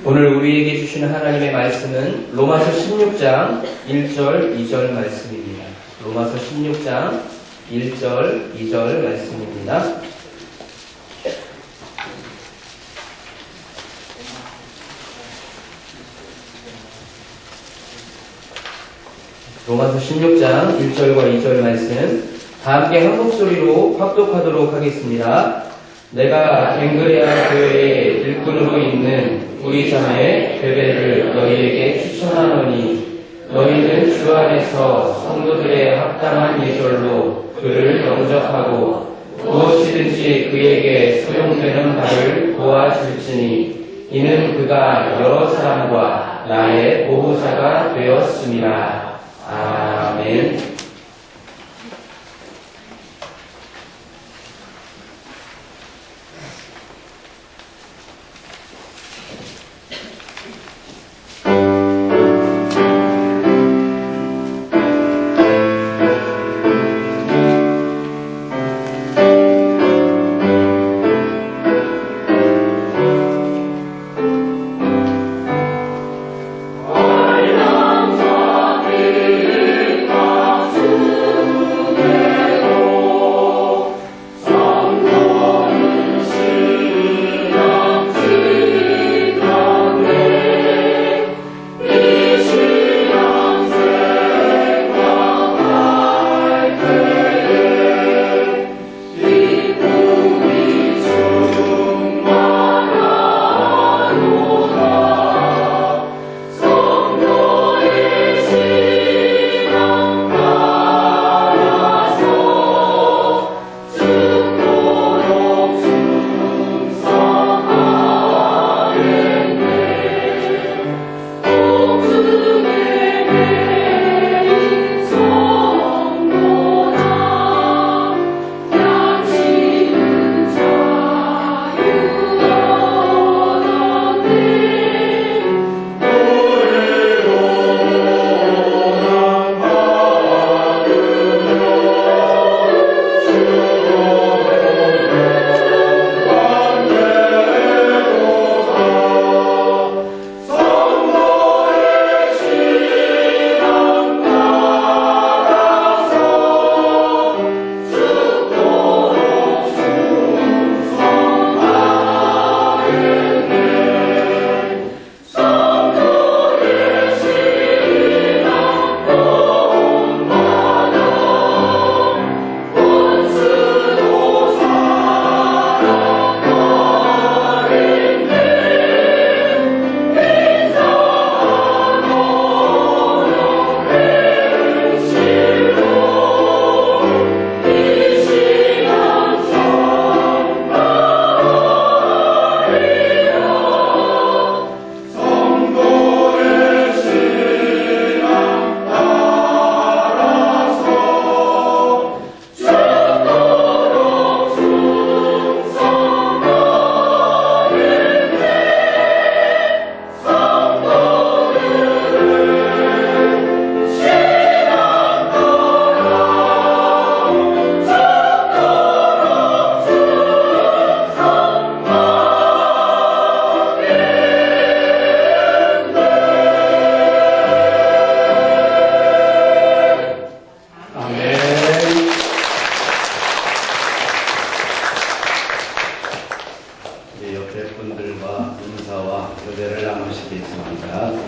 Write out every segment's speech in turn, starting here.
오늘 우리에게 주시는 하나님의 말씀은 로마서 16장 1절, 2절 말씀입니다. 로마서 16장 1절, 2절 말씀입니다. 로마서 16장 1절과 2절 말씀 다 함께 한 목소리로 확독하도록 하겠습니다. 내가 갱그레아 교회의 일꾼으로 있는 우리 자매 베베를 너희에게 추천하노니 너희는 주 안에서 성도들의 합당한 예절로 그를 영접하고 무엇이든지 그에게 소용되는 바를 도와줄지니 이는 그가 여러 사람과 나의 보호자가 되었습니다. 아멘.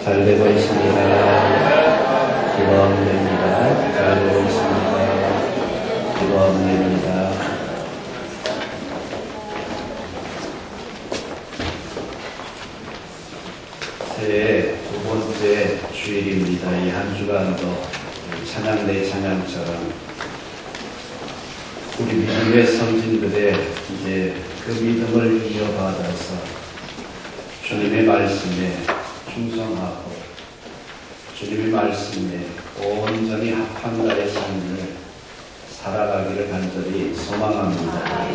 잘 되고 있습니다. 기도합니다. 잘 되고 있습니다. 기도합니다. 새해 두 번째 주일입니다. 이 한 주간도 찬양 내 찬양처럼 우리 믿음의 성진들의 이제 그 믿음을 이어받아서 주님의 말씀에 충성하고 주님의 말씀에 온전히 합한 자의 삶을 살아가기를 간절히 소망합니다.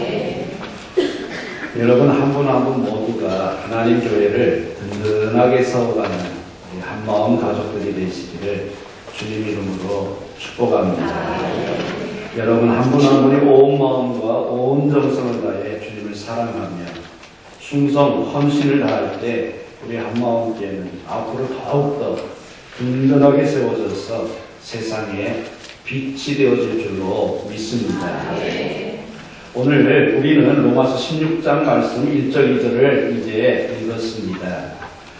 여러분 한 분 한 분 모두가 하나님 교회를 든든하게 세워가는 한 마음 가족들이 되시기를 주님 이름으로 축복합니다. 여러분 한 분 한 분이 온 마음과 온 정성을 다해 주님을 사랑하며 충성, 헌신을 다할 때 우리 한마음교회는 앞으로 더욱더 든든하게 세워져서 세상에 빛이 되어질 줄로 믿습니다. 오늘 우리는 로마서 16장 말씀 1절 2절을 이제 읽었습니다.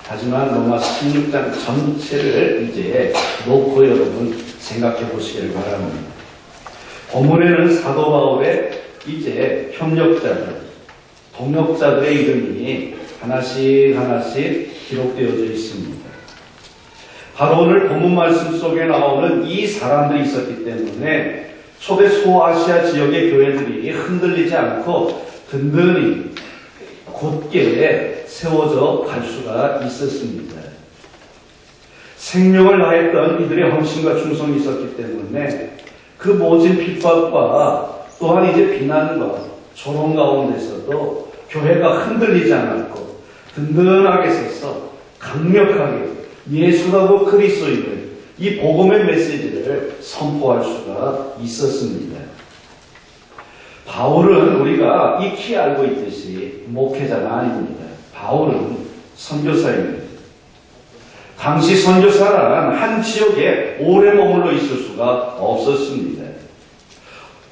하지만 로마서 16장 전체를 이제 놓고 여러분 생각해 보시길 바랍니다. 본문에는 사도 바울의 이제 협력자들, 동역자들의 이름이 하나씩 하나씩 기록되어져 있습니다. 바로 오늘 본문 말씀 속에 나오는 이 사람들이 있었기 때문에 초대 소아시아 지역의 교회들이 흔들리지 않고 든든히 곧게 세워져 갈 수가 있었습니다. 생명을 다했던 이들의 헌신과 충성이 있었기 때문에 그 모진 핍박과 또한 이제 비난과 조롱 가운데서도 교회가 흔들리지 않았고 든든하게 서서 강력하게 예수라고 그리스도인을 이 복음의 메시지를 선포할 수가 있었습니다. 바울은 우리가 익히 알고 있듯이 목회자가 아닙니다. 바울은 선교사입니다. 당시 선교사란 한 지역에 오래 머물러 있을 수가 없었습니다.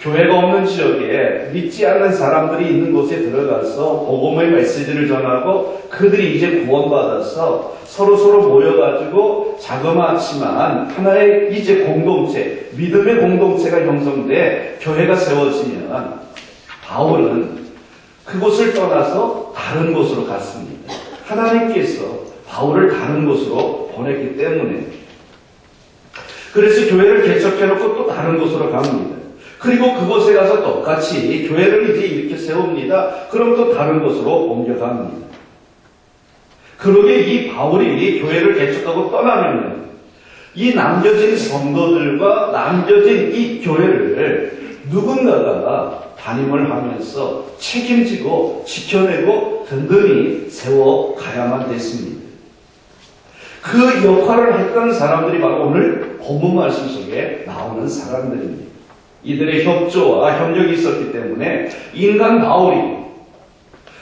교회가 없는 지역에 믿지 않는 사람들이 있는 곳에 들어가서 복음의 메시지를 전하고 그들이 이제 구원받아서 서로 모여가지고 자그마치만 하나의 이제 공동체, 믿음의 공동체가 형성돼 교회가 세워지면 바울은 그곳을 떠나서 다른 곳으로 갔습니다. 하나님께서 바울을 다른 곳으로 보냈기 때문에 그래서 교회를 개척해놓고 또 다른 곳으로 갑니다. 그리고 그곳에 가서 똑같이 교회를 이제 이렇게 세웁니다. 그럼 또 다른 곳으로 옮겨갑니다. 그러게 이 바울이 교회를 개척하고 떠나면 이 남겨진 성도들과 남겨진 이 교회를 누군가가 담임을 하면서 책임지고 지켜내고 든든히 세워가야만 됐습니다. 그 역할을 했던 사람들이 바로 오늘 본문 말씀 속에 나오는 사람들입니다. 이들의 협조와 협력이 있었기 때문에 인간 바울이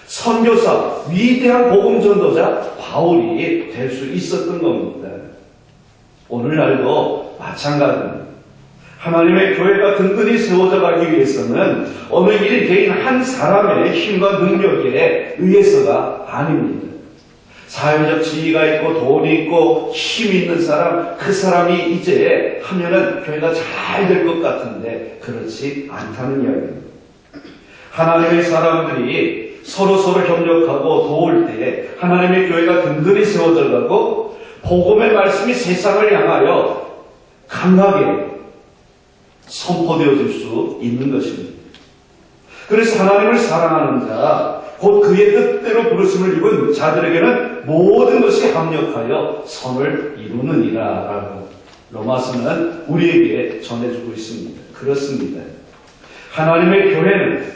선교사, 위대한 복음 전도자 바울이 될 수 있었던 겁니다. 오늘날도 마찬가지입니다. 하나님의 교회가 든든히 세워져 가기 위해서는 어느 개인 한 사람의 힘과 능력에 의해서가 아닙니다. 사회적 지위가 있고 돈이 있고 힘이 있는 사람, 그 사람이 이제 하면은 교회가 잘 될 것 같은데 그렇지 않다는 이야기입니다. 하나님의 사람들이 서로 협력하고 도울 때 하나님의 교회가 든든히 세워져 가고 복음의 말씀이 세상을 향하여 강하게 선포되어질 수 있는 것입니다. 그래서 하나님을 사랑하는 자, 곧 그의 뜻대로 부르심을 입은 자들에게는 모든 것이 합력하여 선을 이루느니라 라고 로마서는 우리에게 전해주고 있습니다. 그렇습니다. 하나님의 교회는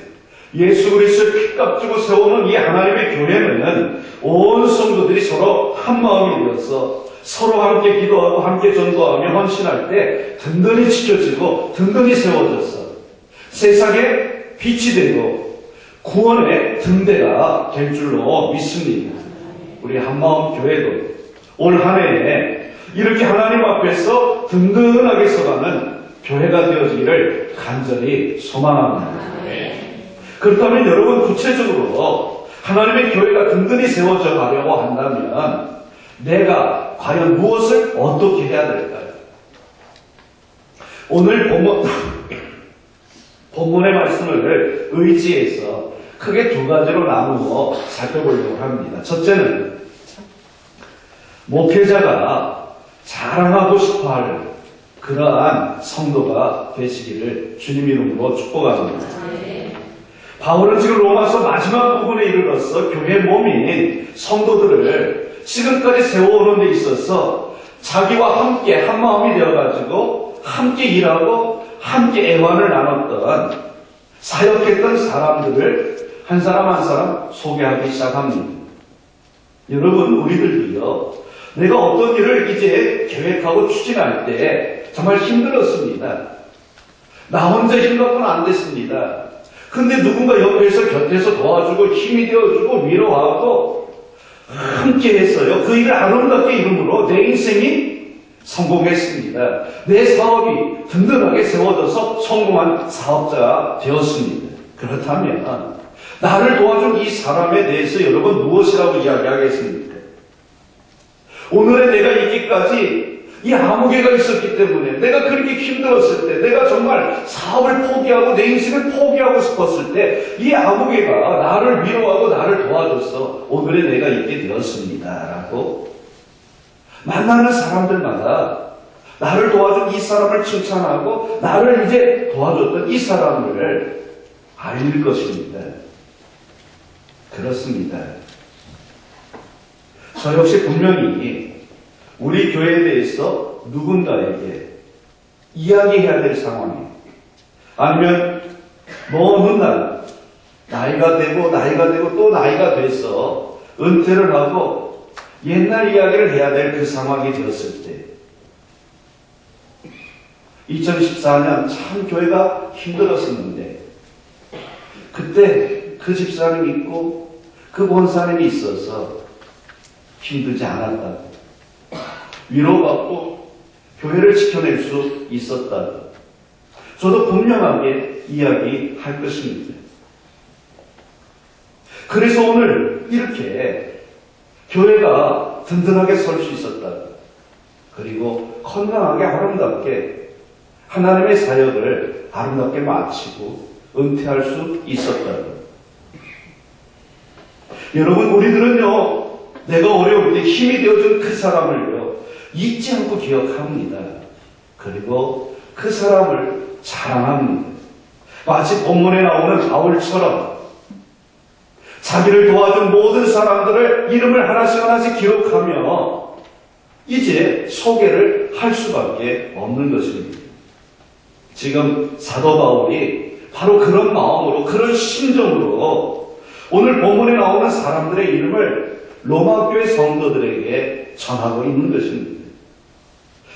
예수 그리스도의 피값 주고 세우는 이 하나님의 교회는 온 성도들이 서로 한 마음이 되어서 서로 함께 기도하고 함께 전도하며 헌신할 때 든든히 지켜지고 든든히 세워져서 세상에 빛이 되고 구원의 등대가 될 줄로 믿습니다. 우리 한마음 교회도 올 한 해에 이렇게 하나님 앞에서 든든하게 서가는 교회가 되어지기를 간절히 소망합니다. 그렇다면 여러분 구체적으로 하나님의 교회가 든든히 세워져 가려고 한다면 내가 과연 무엇을 어떻게 해야 될까요? 오늘 본문의 말씀을 의지해서 크게 두 가지로 나누어 살펴보려고 합니다. 첫째는 목회자가 자랑하고 싶어할 그러한 성도가 되시기를 주님 이름으로 축복합니다. 바울은 지금 로마서 마지막 부분에 이르러서 교회 몸인 성도들을 지금까지 세워오는 데 있어서 자기와 함께 한 마음이 되어가지고 함께 일하고 함께 애환을 나눴던 사역했던 사람들을 한 사람 한 사람 소개하기 시작합니다. 여러분 우리들도요, 내가 어떤 일을 이제 계획하고 추진할 때 정말 힘들었습니다. 나 혼자 힘갖고는 안 됐습니다. 근데 누군가 옆에서 곁에서 도와주고 힘이 되어주고 위로하고 함께 했어요. 그 일을 아름답게 이름으로 내 인생이 성공했습니다. 내 사업이 든든하게 세워져서 성공한 사업자가 되었습니다. 그렇다면 나를 도와준 이 사람에 대해서 여러분 무엇이라고 이야기하겠습니까? 오늘의 내가 있기까지 이 아무개가 있었기 때문에 내가 그렇게 힘들었을 때 내가 정말 사업을 포기하고 내 인생을 포기하고 싶었을 때 이 아무개가 나를 위로하고 나를 도와줘서 오늘의 내가 있게 되었습니다. 라고 만나는 사람들마다 나를 도와준 이 사람을 칭찬하고 나를 이제 도와줬던 이 사람을 알릴 것입니다. 그렇습니다. 저 역시 분명히 우리 교회에 대해서 누군가에게 이야기해야 될 상황이 아니면 먼 날 나이가 되고 또 나이가 돼서 은퇴를 하고 옛날 이야기를 해야 될 그 상황이 되었을 때 2014년 참 교회가 힘들었었는데 그때 그 집사님이 있고 그 권사님이 있어서 힘들지 않았다고 위로받고 교회를 지켜낼 수 있었다고 저도 분명하게 이야기할 것입니다. 그래서 오늘 이렇게 교회가 든든하게 설 수 있었다고 그리고 건강하게 아름답게 하나님의 사역을 아름답게 마치고 은퇴할 수 있었다고. 여러분 우리들은요 내가 어려울 때 힘이 되어준 그 사람을요 잊지 않고 기억합니다. 그리고 그 사람을 자랑합니다. 마치 본문에 나오는 바울처럼 자기를 도와준 모든 사람들을 이름을 하나씩 기록하며 이제 소개를 할 수밖에 없는 것입니다. 지금 사도 바울이 바로 그런 마음으로 그런 심정으로 오늘 본문에 나오는 사람들의 이름을 로마교회 성도들에게 전하고 있는 것입니다.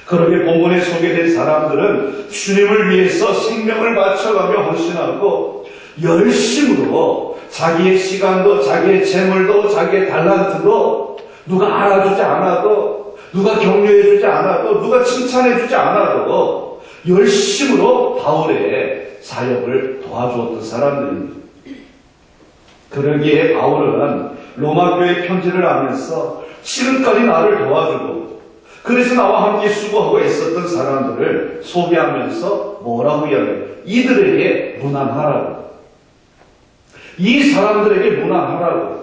그렇게 본문에 소개된 사람들은 주님을 위해서 생명을 바쳐가며 헌신하고 열심으로 자기의 시간도 자기의 재물도 자기의 달란트도 누가 알아주지 않아도 누가 격려해주지 않아도 누가 칭찬해주지 않아도 열심으로 바울의 사역을 도와주었던 사람들입니다. 그러기에 바울은 로마교회 편지를 하면서 지금까지 나를 도와주고 그래서 나와 함께 수고하고 애썼던 사람들을 소개하면서 뭐라고 이야기해요? 이들에게 문안하라고. 이 사람들에게 문안하라고.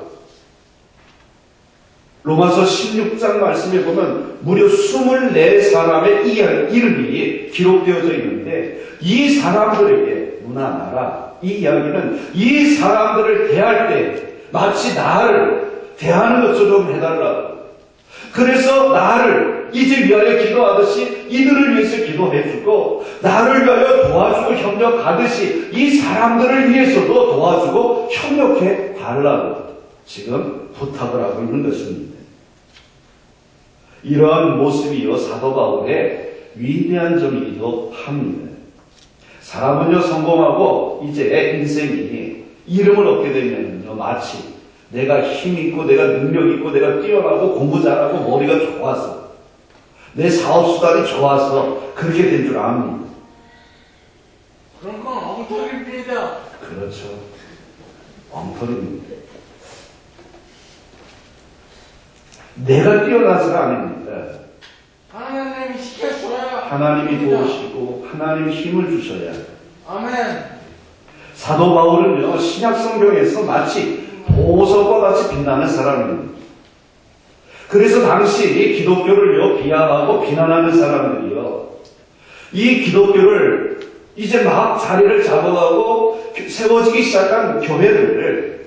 로마서 16장 말씀에 보면 무려 24사람의 이름이 기록되어져 있는데 이 사람들에게 문안하라. 이 이야기는 이 사람들을 대할 때 마치 나를 대하는 것처럼 해달라고. 그래서 나를 이제 위하여 기도하듯이 이들을 위해서 기도해주고 나를 위하여 도와주고 협력하듯이 이 사람들을 위해서도 도와주고 협력해 달라고 지금 부탁을 하고 있는 것입니다. 이러한 모습이요 사도 바울의 위대한 점이기도 합니다. 사람은요 성공하고 이제 인생이 이름을 얻게 되면요 마치 내가 힘 있고 내가 능력 있고 내가 뛰어나고 공부 잘하고 머리가 좋아서 내 사업 수단이 좋아서 그렇게 된 줄 압니다. 그런 건 엉터리입니다. 그렇죠. 엉터리입니다. 내가 뛰어나서가 아닙니다. 하나님이 시켜줘야 하나님이 도우시고 하나님이 힘을 주셔야. 아멘. 사도 바울은요 신약 성경에서 마치 보석과 같이 빛나는 사람입니다. 그래서 당시 기독교를요 비하하고 비난하는 사람들이요 이 기독교를 이제 막 자리를 잡아가고 세워지기 시작한 교회를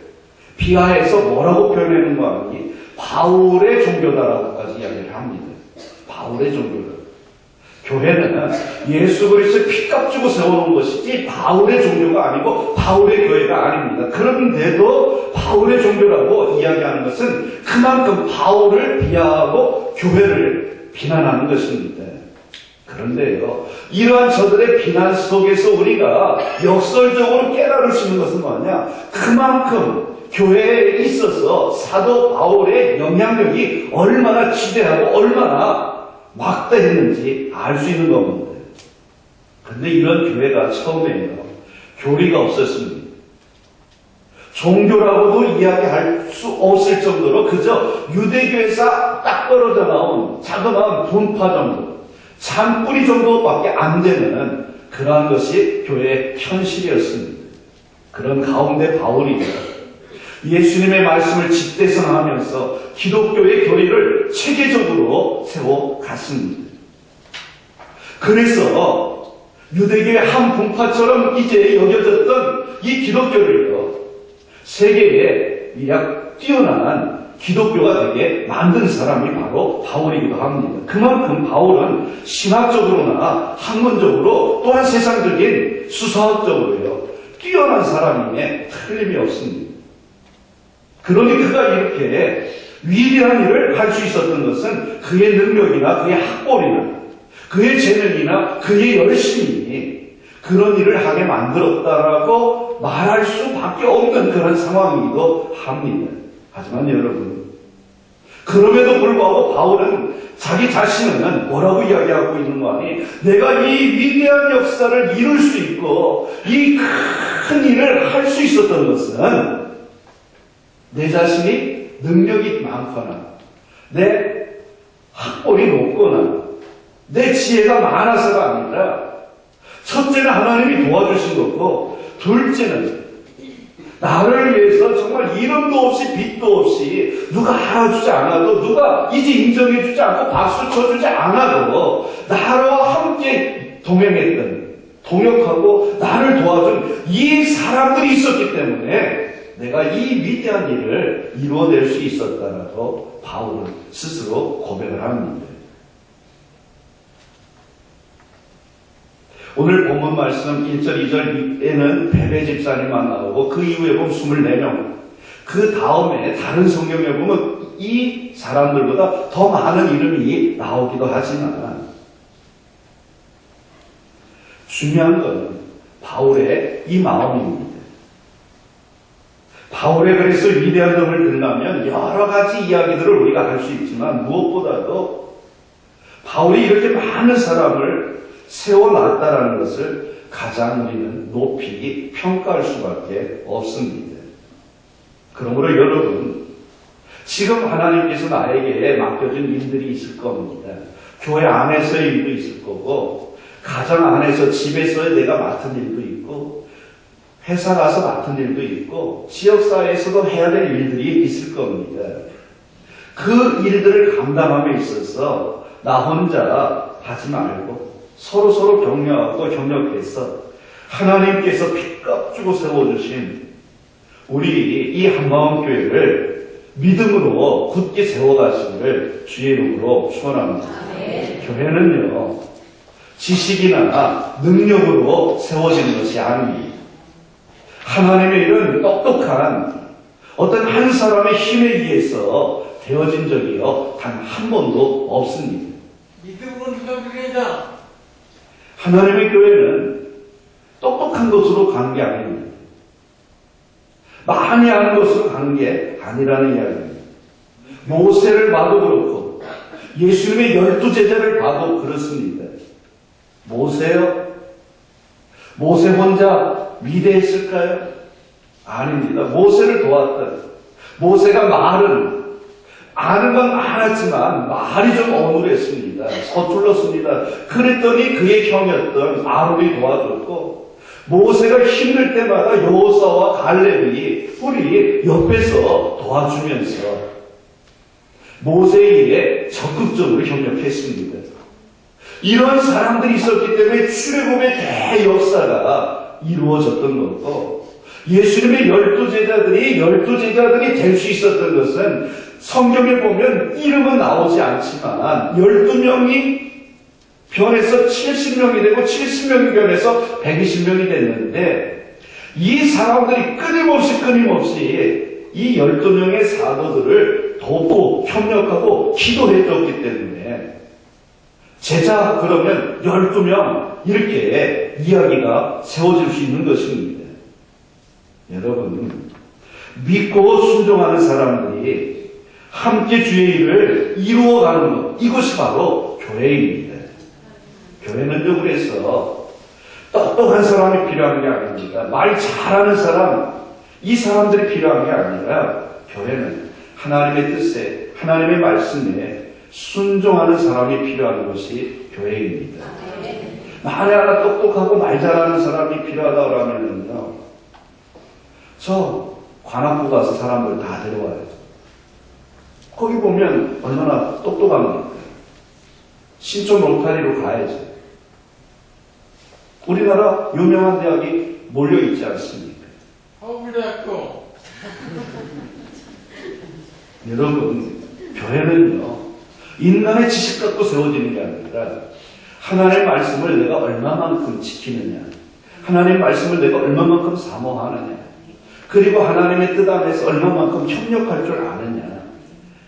비하해서 뭐라고 표현하는 거 아니니 바울의 종교다라고까지 이야기를 합니다. 바울의 종교다. 교회는 예수 그리스도의 피값 주고 세워놓은 것이지 바울의 종교가 아니고 바울의 교회가 아닙니다. 그런데도 바울의 종교라고 이야기하는 것은 그만큼 바울을 비하하고 교회를 비난하는 것입니다. 그런데요, 이러한 저들의 비난 속에서 우리가 역설적으로 깨달을 수 있는 것은 뭐냐? 그만큼 교회에 있어서 사도 바울의 영향력이 얼마나 지대하고 얼마나 막대했는지 알 수 있는 겁니다. 근데 이런 교회가 처음에요, 교리가 없었습니다. 종교라고도 이야기할 수 없을 정도로 그저 유대교에서 딱 떨어져 나온 자그마한 분파 정도, 잔뿌리 정도밖에 안 되는 그러한 것이 교회의 현실이었습니다. 그런 가운데 바울이 예수님의 말씀을 집대성하면서 기독교의 교리를 체계적으로 세워갔습니다. 그래서 유대교의 한 분파처럼 이제 여겨졌던 이 기독교를요, 세계에 미약 뛰어난 기독교가 되게 만든 사람이 바로 바울이기도 합니다. 그만큼 바울은 신학적으로나 학문적으로 또한 세상적인 수사학적으로요, 뛰어난 사람임에 틀림이 없습니다. 그러니 그가 이렇게 위대한 일을 할 수 있었던 것은 그의 능력이나 그의 학벌이나 그의 재능이나 그의 열심이 그런 일을 하게 만들었다라고 말할 수밖에 없는 그런 상황이기도 합니다. 하지만 여러분, 그럼에도 불구하고 바울은 자기 자신은 뭐라고 이야기하고 있는 거 아니? 내가 이 위대한 역사를 이룰 수 있고 이 큰 일을 할 수 있었던 것은 내 자신이 능력이 많거나 내 학벌이 높거나 내 지혜가 많아서가 아니라, 첫째는 하나님이 도와주신 거고, 둘째는 나를 위해서 정말 이름도 없이 빛도 없이 누가 알아주지 않아도, 누가 이제 인정해주지 않고 박수 쳐주지 않아도 나와 함께 동행했던, 동역하고 나를 도와준 이 사람들이 있었기 때문에 내가 이 위대한 일을 이루어낼 수 있었다라고 바울은 스스로 고백을 합니다. 오늘 본문 말씀 1절, 2절에는 베베 집사님만 나오고 그 이후에 보면 24명, 그 다음에 다른 성경에 보면 이 사람들보다 더 많은 이름이 나오기도 하지만 중요한 것은 바울의 이 마음입니다. 바울의 그래서 위대한 점을 들려면 여러 가지 이야기들을 우리가 할 수 있지만 무엇보다도 바울이 이렇게 많은 사람을 세워놨다라는 것을 가장 우리는 높이 평가할 수밖에 없습니다. 그러므로 여러분, 지금 하나님께서 나에게 맡겨준 일들이 있을 겁니다. 교회 안에서의 일도 있을 거고, 가정 안에서 집에서의 내가 맡은 일도 있고, 회사 가서 맡은 일도 있고, 지역사회에서도 해야 될 일들이 있을 겁니다. 그 일들을 감당함에 있어서 나 혼자 하지 말고 서로 격려하고 협력해서 하나님께서 핏값 주고 세워주신 우리 이 한마음교회를 믿음으로 굳게 세워가시기를 주의 이름으로 축원합니다. 교회는요, 지식이나 능력으로 세워지는 것이 아닙니다. 하나님의 일은 똑똑한 어떤 한 사람의 힘에 의해서 되어진 적이요 단 한 번도 없습니다. 믿음은 누가입니다. 하나님의 교회는 똑똑한 것으로 가는 게 아닙니다. 많이 아는 것으로 가는 게 아니라는 이야기입니다. 모세를 봐도 그렇고 예수님의 12제자를 봐도 그렇습니다. 모세요? 모세 혼자 위대했을까요? 아닙니다. 모세를 도왔다. 모세가 말은 아는 건 알았지만 말이 좀 어눌했습니다. 서툴렀습니다. 그랬더니 그의 형이었던 아론이 도와줬고, 모세가 힘들 때마다 여호수아와 갈렙이 우리 옆에서 도와주면서 모세의 일에 적극적으로 협력했습니다. 이런 사람들이 있었기 때문에 출애굽의 대역사가 이루어졌던 거고, 예수님의 12제자들이 될 수 있었던 것은 성경에 보면 이름은 나오지 않지만 12명이 변해서 70명이 되고 70명이 변해서 120명이 됐는데, 이 사람들이 끊임없이 이 12명의 사도들을 돕고 협력하고 기도해줬기 때문에 제자 그러면 12명 이렇게 이야기가 세워질 수 있는 것입니다. 여러분, 믿고 순종하는 사람들이 함께 주의 일을 이루어가는 것, 이것이 바로 교회입니다. 교회는요, 그래서 똑똑한 사람이 필요한 게 아닙니다. 말 잘하는 사람, 이 사람들이 필요한 게 아니라 교회는 하나님의 뜻에, 하나님의 말씀에 순종하는 사람이 필요한 것이 교회입니다. 만에 하나 똑똑하고 말 잘하는 사람이 필요하다고 하면요, 저 관악구 가서 사람들 다 데려와요. 거기 보면 얼마나 똑똑합니까? 신촌 로타리로 가야죠. 우리나라 유명한 대학이 몰려있지 않습니까? 서울대학교. 여러분, 교회는요, 인간의 지식 갖고 세워지는 게 아니라 하나님의 말씀을 내가 얼마만큼 지키느냐, 하나님의 말씀을 내가 얼마만큼 사모하느냐, 그리고 하나님의 뜻 안에서 얼마만큼 협력할 줄 아느냐,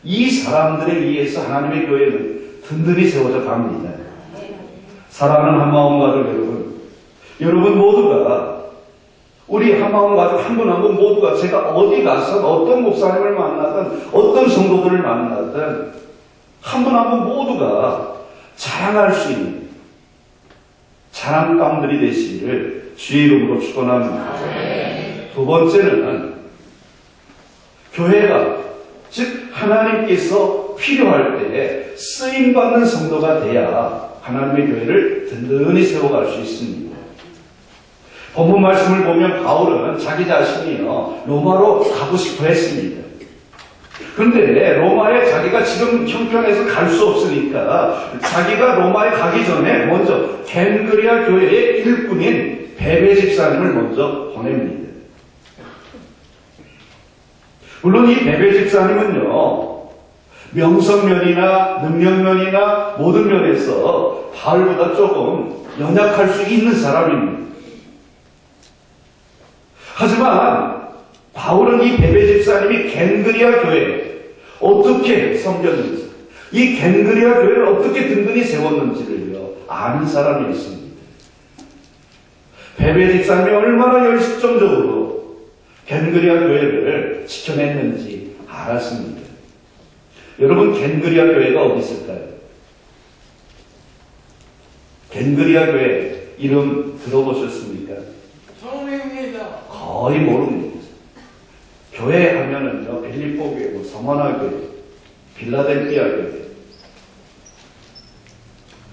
이 사람들에 의해서 하나님의 교회는 든든히 세워져 갑니다. 사랑하는 한마음 가족 여러분 모두가, 우리 한마음 가족 한 분 한 분 모두가 제가 어디 가서 어떤 목사님을 만나든 어떤 성도들을 만나든 한 분 한 분 모두가 자랑할 수 있는 자랑감들이 되시기를 주의 이름으로 축원합니다. 두 번째는 교회가, 즉 하나님께서 필요할 때 쓰임받는 성도가 돼야 하나님의 교회를 든든히 세워갈 수 있습니다. 본문 말씀을 보면 바울은 자기 자신이요 로마로 가고 싶어 했습니다. 그런데 로마에 자기가 지금 형편에서 갈 수 없으니까 자기가 로마에 가기 전에 먼저 겐그리아 교회의 일꾼인 베베 집사님을 먼저 보냅니다. 물론 이 베베 집사님은요, 명성면이나 능력면이나 모든 면에서 바울보다 조금 연약할 수 있는 사람입니다. 하지만 바울은 이 베베 집사님이 겐그리아 교회에 어떻게 섬겼는지, 이 겐그리아 교회를 어떻게 든든히 세웠는지를요 아는 사람이었습니다. 베베 집사님이 얼마나 열심적으로 겐그리아 교회를 지켜냈는지 알았습니다. 여러분, 겐그리아 교회가 어디 있을까요? 겐그리아 교회 이름 들어보셨습니까? 처음입니다. 거의 모릅니다. 교회 하면은요, 빌립보 교회, 서머나 교회, 빌라델피아 교회,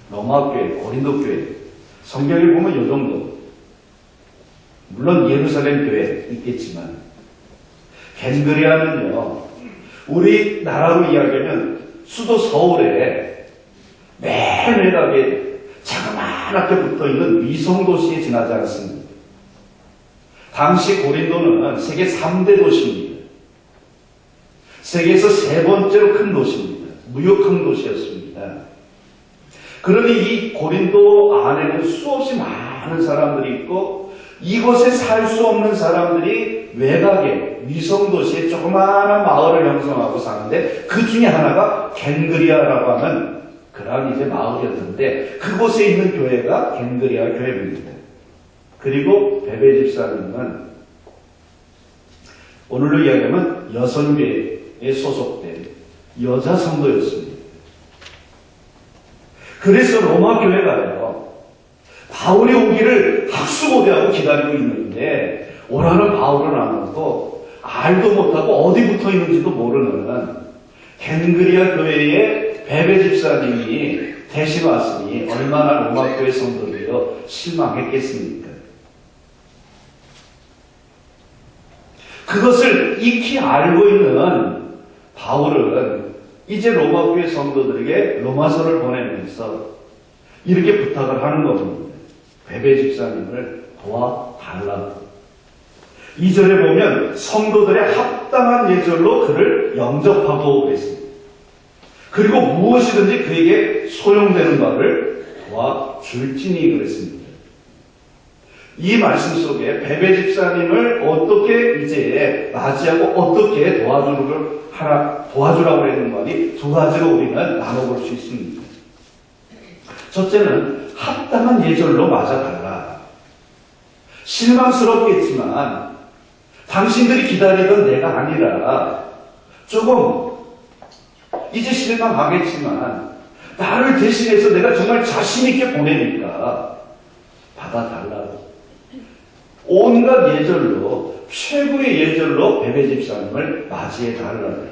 로마 교회, 고린도 교회, 성경에 보면 이 정도. 물론 예루살렘 교회 있겠지만, 겐그리아는요, 우리나라로 이야기하면 수도 서울에 매일매일하게 자그마하게 붙어있는 위성도시에 지나지 않습니다. 당시 고린도는 세계 3대 도시입니다. 세계에서 세 번째로 큰 도시입니다. 무역항 도시였습니다. 그러니 이 고린도 안에는 수없이 많은 사람들이 있고, 이곳에 살 수 없는 사람들이 외곽에 위성도시에 조그마한 마을을 형성하고 사는데, 그 중에 하나가 겐그리아라고 하는 그런 이제 마을이었는데, 그곳에 있는 교회가 겐그리아 교회입니다. 그리고 베베 집사님은 오늘로 이야기하면 여성교회에 소속된 여자 성도였습니다. 그래서 로마 교회가요, 바울이 오기를 학수고대하고 기다리고 있는데 오라는 바울은 안 오고, 알도 못하고 어디 붙어 있는지도 모르는 겐그리아 교회의 베베 집사님이 대신 왔으니 얼마나 로마 교회 성도들이요 실망했겠습니까? 그것을 익히 알고 있는 바울은 이제 로마 교회 성도들에게 로마서를 보내면서 이렇게 부탁을 하는 겁니다. 베베 집사님을 도와달라고. 2절에 보면 성도들의 합당한 예절로 그를 영접하고 그랬습니다. 그리고 무엇이든지 그에게 소용되는 바를 도와줄지니 그랬습니다. 이 말씀 속에 베베 집사님을 어떻게 이제 맞이하고 어떻게 도와주라고 했는 말이 두 가지로 우리는 나눠볼 수 있습니다. 첫째는 합당한 예절로 맞아달라. 실망스럽겠지만 당신들이 기다리던 내가 아니라 조금 이제 실망하겠지만 나를 대신해서 내가 정말 자신있게 보내니까 받아달라고. 온갖 예절로, 최고의 예절로 베베 집사님을 맞이해달라고.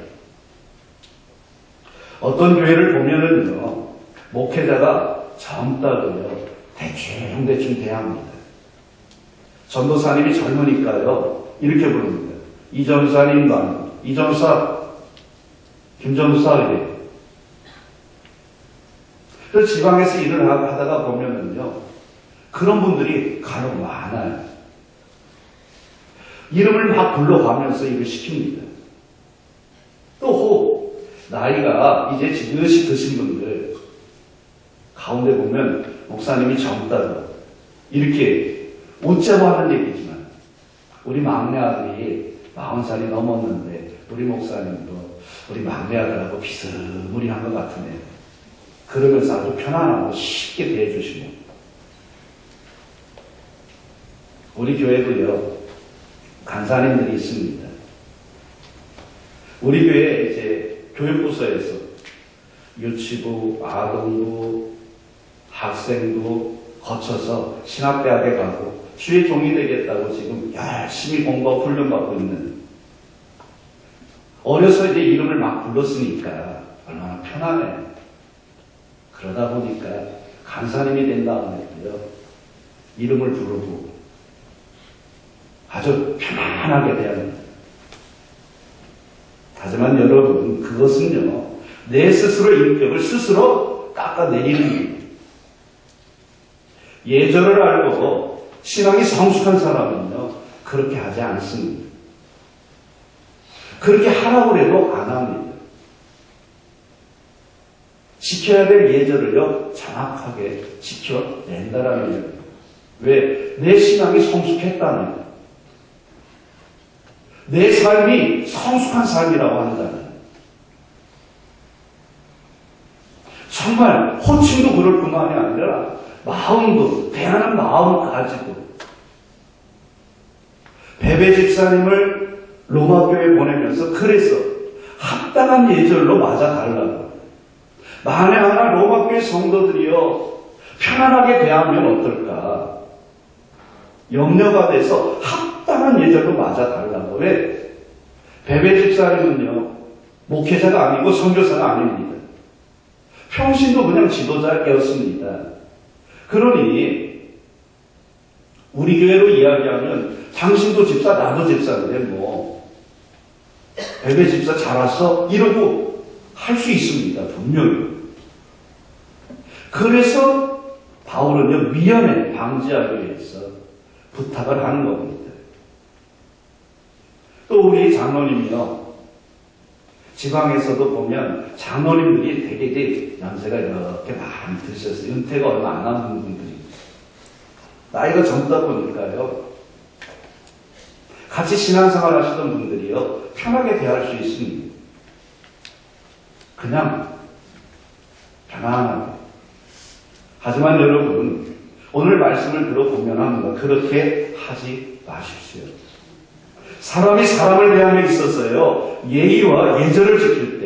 어떤 교회를 보면은요, 목회자가 젊다고요, 대충 대합니다. 전도사님이 젊으니까요, 이렇게 부릅니다. 이전사님, 이전사, 김전사, 이래요. 그래서 지방에서 일을 하다가 보면은요, 그런 분들이 간혹 많아요. 이름을 막 불러가면서 일을 시킵니다. 또 나이가 이제 지긋이 드신 분들 가운데 보면 목사님이 젊다고 이렇게 웃자고 하는 얘기지만 우리 막내 아들이 40살이 넘었는데 우리 목사님도 우리 막내 아들하고 비스무리한 것 같으네요. 그러면서 아주 편안하고 쉽게 대해주시고. 우리 교회도요, 간사님들이 있습니다. 우리 교회 이제 교육부서에서 유치부, 아동부, 학생부 거쳐서 신학대학에 가고 주의 종이 되겠다고 지금 열심히 공부하고 훈련받고 있는, 어려서 이제 이름을 막 불렀으니까 얼마나 편하네. 그러다 보니까 간사님이 된 다음에도요, 이름을 부르고 아주 편안하게 대합니다. 하지만 여러분, 그것은요, 내 스스로 인격을 스스로 깎아내리는 일입니다. 예절을 알고 신앙이 성숙한 사람은요, 그렇게 하지 않습니다. 그렇게 하라고 해도 안 합니다. 지켜야 될 예절을요, 정확하게 지켜낸다라는 얘기예요. 왜? 내 신앙이 성숙했다는, 내 삶이 성숙한 삶이라고 한다는, 정말 호칭도 그럴 뿐만이 아니라 마음도, 대하는 마음을 가지고 베베 집사님을 로마교회에 보내면서 그래서 합당한 예절로 맞아달라고. 만에 하나 로마교회 성도들이요, 편안하게 대하면 어떨까? 염려가 돼서 합당한 예절로 맞아달라고. 왜? 베베 집사님은요, 목회자가 아니고 선교사가 아닙니다. 평신도 그냥 지도자였습니다. 그러니 우리 교회로 이야기하면 당신도 집사, 나도 집사인데 뭐 베베 집사 잘 왔어? 이러고 할 수 있습니다. 분명히. 그래서 바울은요, 미연에 방지하기 위해서 부탁을 하는 겁니다. 또 우리 장로님이요, 지방에서도 보면 장로님들이 되게 연세가 이렇게 많이 드셨어요. 은퇴가 얼마 안 남은 분들이. 나이가 젊다 보니까요, 같이 신앙생활 하시던 분들이요, 편하게 대할 수 있습니다. 그냥 편안하게. 하지만 여러분, 오늘 말씀을 들어보면 합니다. 그렇게 하지 마십시오. 사람이 사람을 대함에 있어서요, 예의와 예절을 지킬 때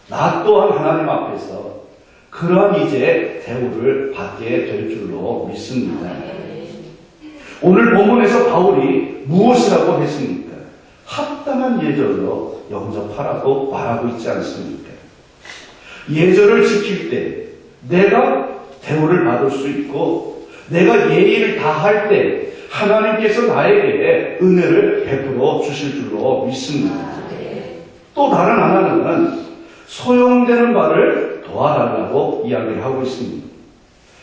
나 또한 하나님 앞에서 그러한 이제 대우를 받게 될 줄로 믿습니다. 오늘 본문에서 바울이 무엇이라고 했습니까? 합당한 예절로 영접하라고 말하고 있지 않습니까? 예절을 지킬 때 내가 대우를 받을 수 있고, 내가 예의를 다할 때 하나님께서 나에게 은혜를 베풀어 주실 줄로 믿습니다. 또 다른 하나는 소용되는 바를 도와달라고 이야기를 하고 있습니다.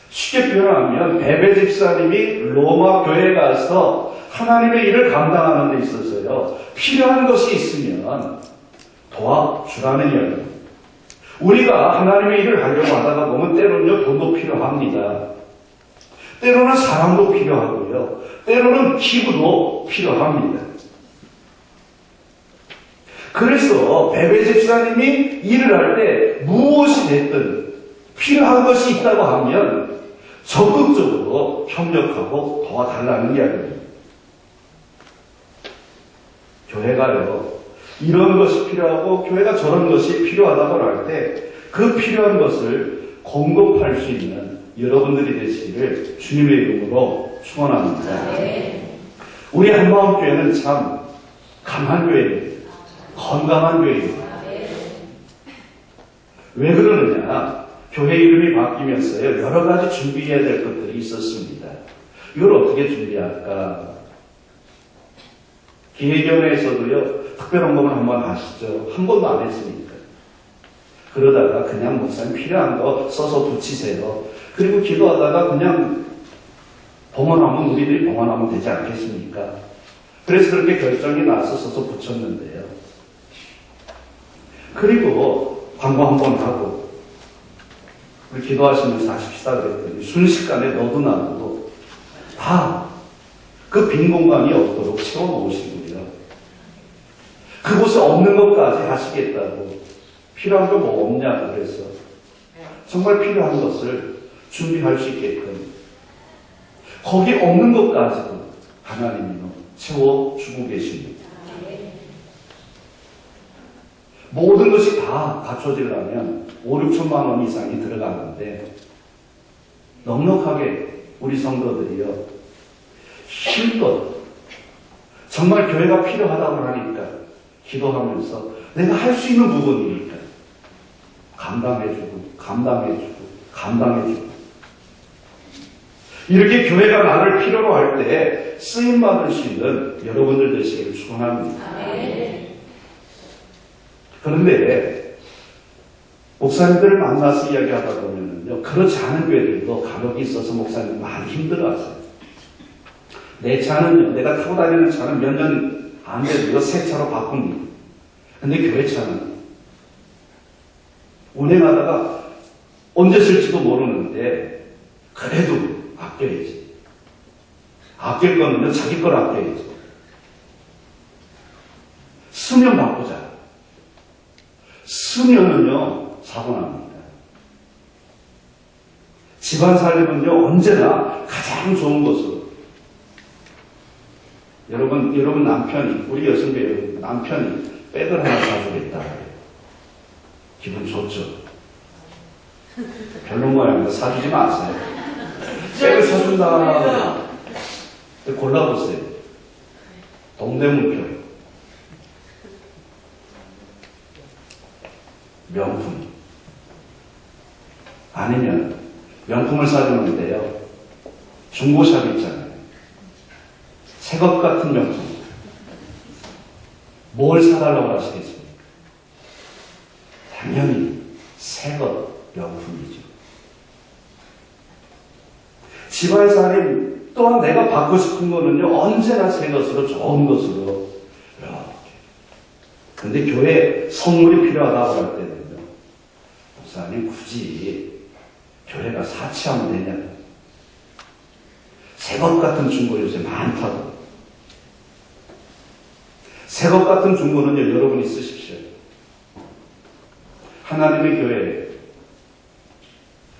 쉽게 표현하면 베베 집사님이 로마 교회에 가서 하나님의 일을 감당하는 데 있어서요, 필요한 것이 있으면 도와주라는 이야기입니다. 우리가 하나님의 일을 하려고 하다가 보면 때로는요, 돈도 필요합니다. 때로는 사랑도 필요하고요, 때로는 기부도 필요합니다. 그래서 베베 집사님이 일을 할 때 무엇이 됐든 필요한 것이 있다고 하면 적극적으로 협력하고 도와달라는 이야기입니다. 교회가요, 이런 것이 필요하고 교회가 저런 것이 필요하다고 할 때 그 필요한 것을 공급할 수 있는 여러분들이 되시기를 주님의 이름으로 축원합니다. 우리 한마음교회는 참 강한 교회입니다. 건강한 교회입니다. 왜 그러느냐? 교회 이름이 바뀌면서요, 여러 가지 준비해야 될 것들이 있었습니다. 이걸 어떻게 준비할까? 기회경에서도요, 특별헌금을 한번 하시죠. 한 번도 안 했으니까. 그러다가 그냥 목사님 필요한 거 써서 붙이세요. 그리고 기도하다가 그냥 봉헌하면 우리들이 봉헌하면 되지 않겠습니까? 그래서 그렇게 결정이 나서 써서 붙였는데요. 그리고 광고 한번 하고 우리 기도하시면서 하십시다 그랬더니 순식간에 너도 나도 다 그 빈 공간이 없도록 채워놓으시고요. 그곳에 없는 것까지 하시겠다고. 필요한 거 뭐 없냐고 그래서 정말 필요한 것을 준비할 수 있게끔 거기 없는 것까지도 하나님이 채워주고 계십니다. 모든 것이 다 갖춰지려면 5, 6천만 원 이상이 들어가는데 넉넉하게 우리 성도들이요, 힘껏 정말 교회가 필요하다고 하니까 기도하면서 내가 할 수 있는 부분이니까 감당해주고 이렇게 교회가 나를 필요로 할 때 쓰임받을 수 있는 여러분들 되시기를 축원합니다. 그런데 목사님들을 만나서 이야기하다 보면요, 그렇지 않은 교회들도 간혹 있어서 목사님 많이 힘들어하세요. 내 차는요, 내가 타고 다니는 차는 몇 년 안 돼도 새 차로 바꿉니다. 근데 교회 차는 운행하다가 언제 쓸지도 모르는데 그래도 아껴야지. 아낄 거는요, 자기 걸 아껴야지. 쓰면 바꾸자. 쓰면은요, 사고 납니다. 집안 살림은요, 언제나 가장 좋은 것으로. 여러분 남편이, 우리 여성배 여러분, 남편이 백을 하나 사주겠다. 기분 좋죠? 별론 모양인데 사주지 마세요. 백을 사준다. 골라보세요. 동대문표. 명품. 아니면 명품을 사주는데요, 중고샵 있잖아요. 새것 같은 명품. 뭘 사달라고 하시겠습니까? 당연히 새것 명품이죠. 집안살림 또한 내가 받고 싶은 거는요, 언제나 새 것으로, 좋은 것으로 이렇게. 근데 교회 선물이 필요하다고 할 때는요, 목사님 굳이 교회가 사치하면 되냐? 새것 같은 중고 요새 많다고. 새것 같은 중고는요, 여러분이 쓰십시오. 하나님의 교회,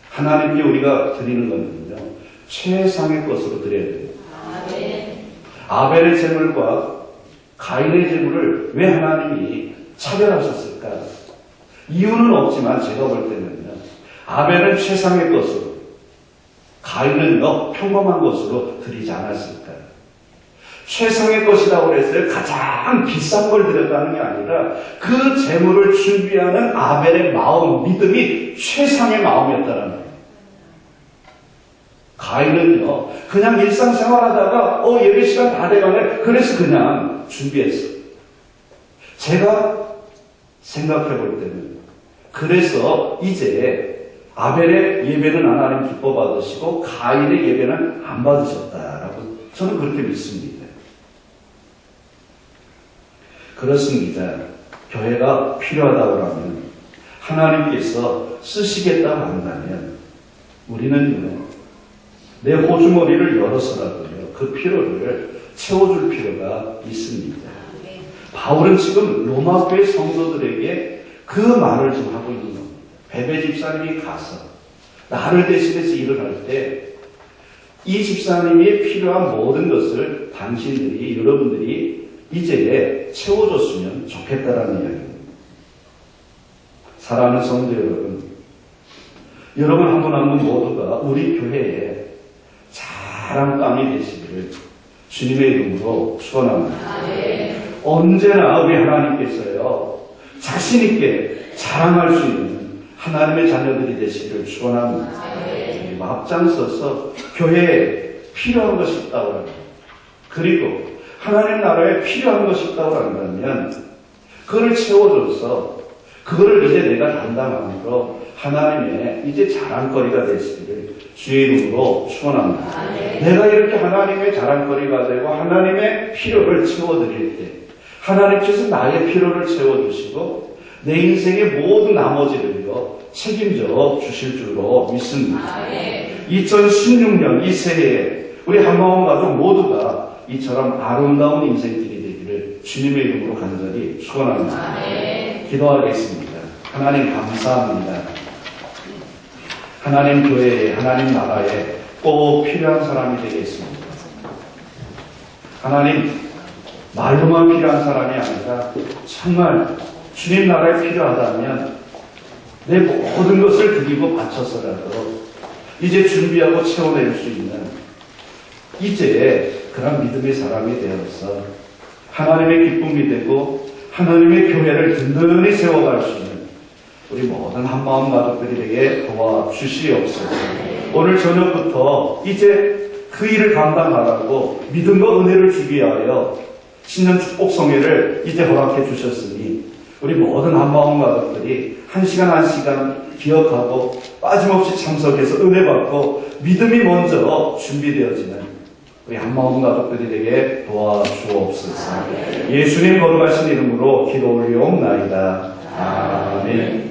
하나님께 우리가 드리는 것은요, 최상의 것으로 드려야 됩니다. 아벨의 제물과 가인의 제물을 왜 하나님이 차별하셨을까? 이유는 없지만 제가 볼 때는요, 아벨은 최상의 것으로, 가인은요, 평범한 것으로 드리지 않았을까? 최상의 것이라고 해서 가장 비싼 걸 드렸다는 게 아니라 그 제물을 준비하는 아벨의 마음, 믿음이 최상의 마음이었다는 거예요. 가인은요, 그냥 일상생활하다가 예배 시간 다 돼가네. 그래서 그냥 준비했어. 제가 생각해 볼 때는 그래서 이제 아벨의 예배는 하나님 기뻐 받으시고 가인의 예배는 안 받으셨다라고 저는 그렇게 믿습니다. 그렇습니다. 교회가 필요하다고 하면, 하나님께서 쓰시겠다고 한다면 우리는요, 내 호주머니를 열어서라도요, 그 필요를 채워줄 필요가 있습니다. 바울은 지금 로마교회 성도들에게 그 말을 지금 하고 있는 겁니다. 베베 집사님이 가서 나를 대신해서 일을 할 때 이 집사님이 필요한 모든 것을 당신들이, 여러분들이 이제 채워줬으면 좋겠다라는 이야기입니다. 사랑하는 성도 여러분, 여러분 한 분 한 분 모두가 우리 교회에 자랑감이 되시기를 주님의 이름으로 축원합니다. 언제나 우리 하나님께서요 자신 있게 자랑할 수 있는 하나님의 자녀들이 되시기를 축원합니다. 앞장서서 교회에 필요한 것이 있다고 합니다. 그리고 하나님 나라에 필요한 것이 있다고 한다면 그거를 채워줘서 그거를 이제 내가 담당함으로 하나님의 이제 자랑거리가 되시기를 주의 이름으로 축원합니다. 내가 이렇게 하나님의 자랑거리가 되고 하나님의 필요를 채워드릴 때 하나님께서 나의 필요를 채워주시고 내 인생의 모든 나머지를요 책임져 주실 줄로 믿습니다. 2016년 이 새해에 우리 한마음 가족 모두가 이처럼 아름다운 인생길이 되기를 주님의 이름으로 간절히 축원합니다. 기도하겠습니다. 하나님 감사합니다. 하나님 교회에, 하나님 나라에 꼭 필요한 사람이 되겠습니다. 하나님 말로만 필요한 사람이 아니라 정말 주님 나라에 필요하다면 내 모든 것을 드리고 바쳐서라도 이제 준비하고 채워낼 수 있는 이제 그런 믿음의 사람이 되어서 하나님의 기쁨이 되고 하나님의 교회를 든든히 세워갈 수 있는 우리 모든 한마음 가족들에게 도와주시옵소서. 오늘 저녁부터 이제 그 일을 감당하라고 믿음과 은혜를 주기 위하여 신년 축복성회를 이제 허락해 주셨으니 우리 모든 한마음 가족들이 한 시간 한 시간 기억하고 빠짐없이 참석해서 은혜 받고 믿음이 먼저 준비되어지는 우리 한마음 가족들에게 도와주옵소서. 예수님 거룩하신 이름으로 기도 올리옵나이다. 아멘.